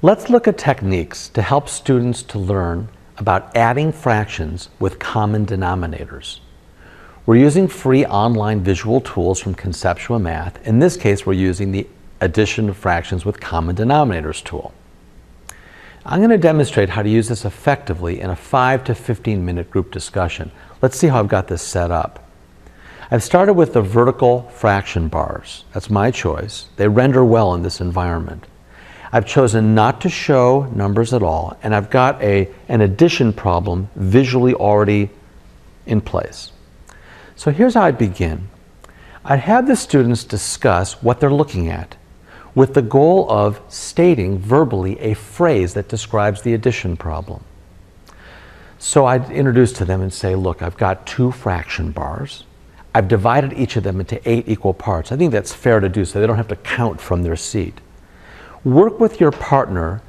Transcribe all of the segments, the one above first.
Let's look at techniques to help students to learn about adding fractions with common denominators. We're using free online visual tools from Conceptual Math. In this case, we're using the addition of fractions with common denominators tool. I'm going to demonstrate how to use this effectively in a 5 to 15 minute group discussion. Let's see how I've got this set up. I've started with the vertical fraction bars. That's my choice. They render well in this environment. I've chosen not to show numbers at all, and I've got an addition problem visually already in place. So here's how I'd begin. I'd have the students discuss what they're looking at with the goal of stating verbally a phrase that describes the addition problem. So I'd introduce to them and say, look, I've got 2 fraction bars. I've divided each of them into 8 equal parts. I think that's fair to do so they don't have to count from their seat. Work with your partner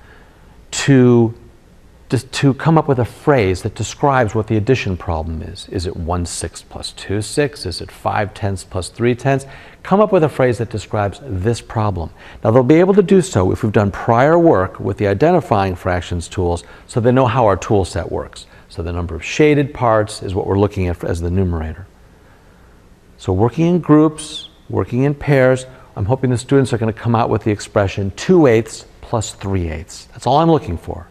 to come up with a phrase that describes what the addition problem is. Is it 1/6 plus 2/6? Is it 5/10 plus 3/10? Come up with a phrase that describes this problem. Now they'll be able to do so if we've done prior work with the identifying fractions tools so they know how our tool set works. So the number of shaded parts is what we're looking at as the numerator. So working in groups, working in pairs, I'm hoping the students are going to come out with the expression 2/8 plus 3/8. That's all I'm looking for.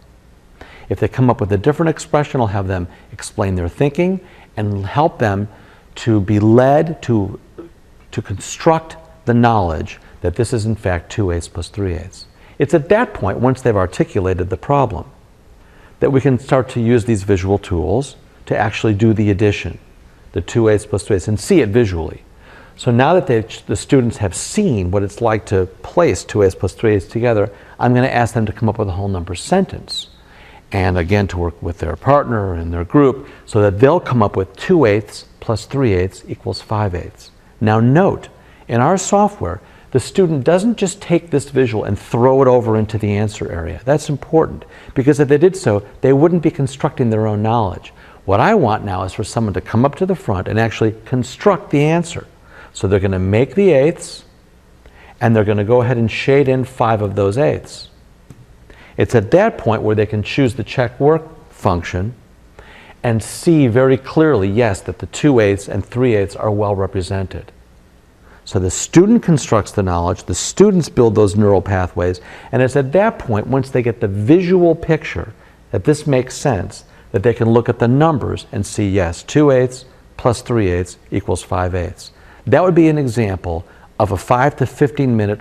If they come up with a different expression, I'll have them explain their thinking and help them to be led to construct the knowledge that this is in fact 2/8 plus 3/8. It's at that point, once they've articulated the problem, that we can start to use these visual tools to actually do the addition, the 2/8 plus 3/8, and see it visually. So now that the students have seen what it's like to place 2/8 plus 3/8 together, I'm going to ask them to come up with a whole number sentence. And again, to work with their partner and their group so that they'll come up with 2/8 plus 3/8 equals 5/8. Now note, in our software, the student doesn't just take this visual and throw it over into the answer area. That's important, because if they did so, they wouldn't be constructing their own knowledge. What I want now is for someone to come up to the front and actually construct the answer. So they're going to make the eighths, and they're going to go ahead and shade in 5 of those eighths. It's at that point where they can choose the check work function and see very clearly, yes, that the 2/8 and 3/8 are well represented. So the student constructs the knowledge, the students build those neural pathways, and it's at that point, once they get the visual picture that this makes sense, that they can look at the numbers and see, yes, 2/8 plus 3/8 equals 5/8. That would be an example of a 5 to 15 minute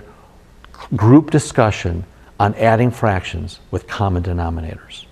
group discussion on adding fractions with common denominators.